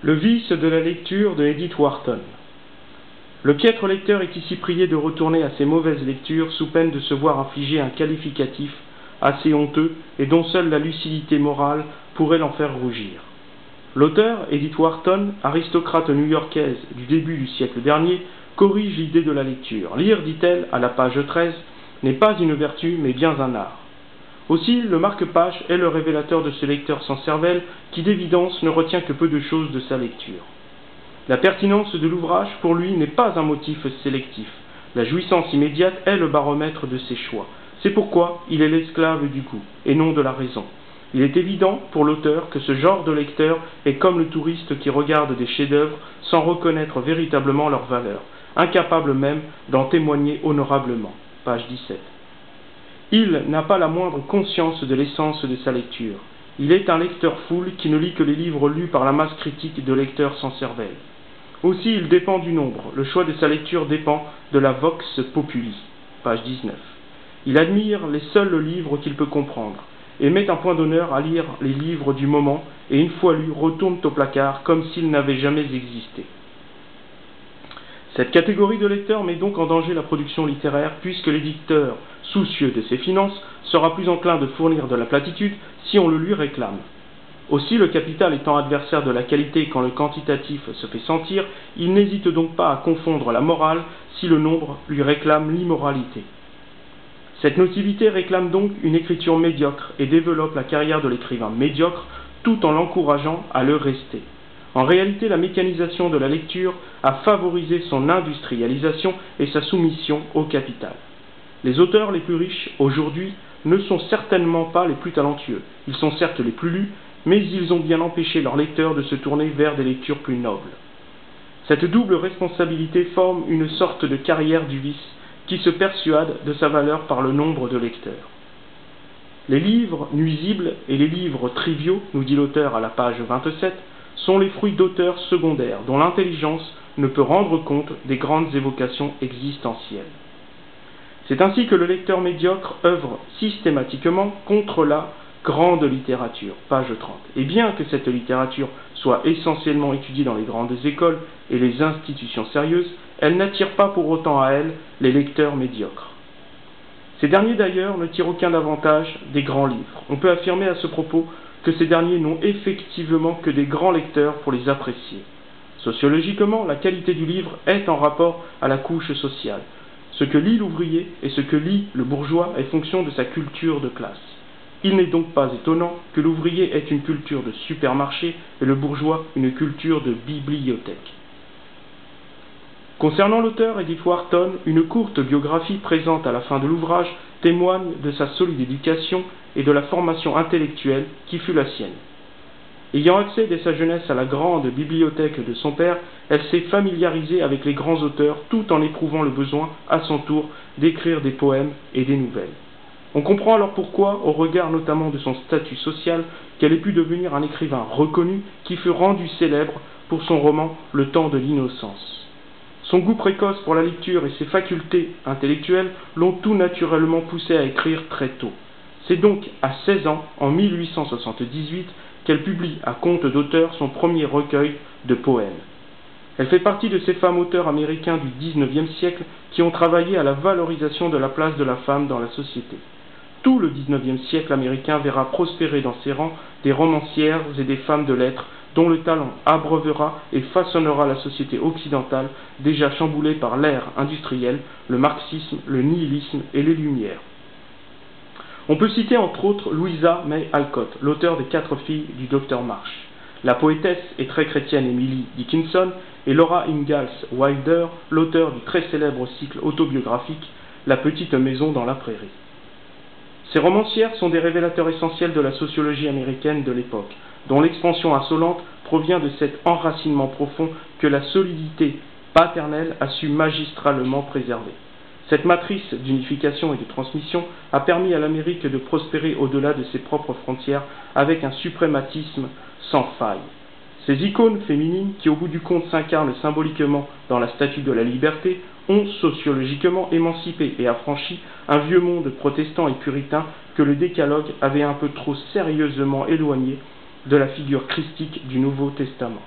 Le vice de la lecture de Edith Wharton. Le piètre lecteur est ici prié de retourner à ses mauvaises lectures sous peine de se voir infliger un qualificatif assez honteux et dont seule la lucidité morale pourrait l'en faire rougir. L'auteur, Edith Wharton, aristocrate new-yorkaise du début du siècle dernier, corrige l'idée de la lecture. Lire, dit-elle, à la page 13, n'est pas une vertu, mais bien un art. Aussi, le marque-page est le révélateur de ce lecteur sans cervelle qui, d'évidence, ne retient que peu de choses de sa lecture. La pertinence de l'ouvrage, pour lui, n'est pas un motif sélectif. La jouissance immédiate est le baromètre de ses choix. C'est pourquoi il est l'esclave du goût, et non de la raison. Il est évident, pour l'auteur, que ce genre de lecteur est comme le touriste qui regarde des chefs-d'œuvre sans reconnaître véritablement leur valeur, incapable même d'en témoigner honorablement. Page 17. Il n'a pas la moindre conscience de l'essence de sa lecture. Il est un lecteur foule qui ne lit que les livres lus par la masse critique de lecteurs sans cervelle. Aussi, il dépend du nombre. Le choix de sa lecture dépend de la vox populi. Page 19. Il admire les seuls livres qu'il peut comprendre, et met un point d'honneur à lire les livres du moment, et une fois lus, retournent au placard comme s'ils n'avaient jamais existé. Cette catégorie de lecteurs met donc en danger la production littéraire, puisque l'éditeur, soucieux de ses finances, sera plus enclin de fournir de la platitude si on le lui réclame. Aussi, le capital étant adversaire de la qualité quand le quantitatif se fait sentir, il n'hésite donc pas à confondre la morale si le nombre lui réclame l'immoralité. Cette nocivité réclame donc une écriture médiocre et développe la carrière de l'écrivain médiocre tout en l'encourageant à le rester. En réalité, la mécanisation de la lecture a favorisé son industrialisation et sa soumission au capital. Les auteurs les plus riches, aujourd'hui, ne sont certainement pas les plus talentueux. Ils sont certes les plus lus, mais ils ont bien empêché leurs lecteurs de se tourner vers des lectures plus nobles. Cette double responsabilité forme une sorte de carrière du vice qui se persuade de sa valeur par le nombre de lecteurs. Les livres nuisibles et les livres triviaux, nous dit l'auteur à la page 27, sont les fruits d'auteurs secondaires dont l'intelligence ne peut rendre compte des grandes évocations existentielles. C'est ainsi que le lecteur médiocre œuvre systématiquement contre la grande littérature, page 30. Et bien que cette littérature soit essentiellement étudiée dans les grandes écoles et les institutions sérieuses, elle n'attire pas pour autant à elle les lecteurs médiocres. Ces derniers d'ailleurs ne tirent aucun avantage des grands livres. On peut affirmer à ce propos que ces derniers n'ont effectivement que des grands lecteurs pour les apprécier. Sociologiquement, la qualité du livre est en rapport à la couche sociale. Ce que lit l'ouvrier et ce que lit le bourgeois est fonction de sa culture de classe. Il n'est donc pas étonnant que l'ouvrier ait une culture de supermarché et le bourgeois une culture de bibliothèque. Concernant l'auteur Edith Wharton, une courte biographie présente à la fin de l'ouvrage témoigne de sa solide éducation et de la formation intellectuelle qui fut la sienne. Ayant accès dès sa jeunesse à la grande bibliothèque de son père, elle s'est familiarisée avec les grands auteurs tout en éprouvant le besoin, à son tour, d'écrire des poèmes et des nouvelles. On comprend alors pourquoi, au regard notamment de son statut social, qu'elle ait pu devenir un écrivain reconnu qui fut rendu célèbre pour son roman « Le temps de l'innocence ». Son goût précoce pour la lecture et ses facultés intellectuelles l'ont tout naturellement poussé à écrire très tôt. C'est donc à 16 ans, en 1878, qu'elle publie à compte d'auteur son premier recueil de poèmes. Elle fait partie de ces femmes auteurs américains du XIXe siècle qui ont travaillé à la valorisation de la place de la femme dans la société. Tout le XIXe siècle américain verra prospérer dans ses rangs des romancières et des femmes de lettres dont le talent abreuvera et façonnera la société occidentale déjà chamboulée par l'ère industrielle, le marxisme, le nihilisme et les Lumières. On peut citer entre autres Louisa May Alcott, l'auteur des 4 filles du Dr Marsh, la poétesse et très chrétienne Emily Dickinson et Laura Ingalls Wilder, l'auteur du très célèbre cycle autobiographique La petite maison dans la prairie. Ces romancières sont des révélateurs essentiels de la sociologie américaine de l'époque, dont l'expansion insolente provient de cet enracinement profond que la solidité paternelle a su magistralement préserver. Cette matrice d'unification et de transmission a permis à l'Amérique de prospérer au-delà de ses propres frontières avec un suprématisme sans faille. Ces icônes féminines, qui au bout du compte s'incarnent symboliquement dans la statue de la liberté, ont sociologiquement émancipé et affranchi un vieux monde protestant et puritain que le décalogue avait un peu trop sérieusement éloigné de la figure christique du Nouveau Testament.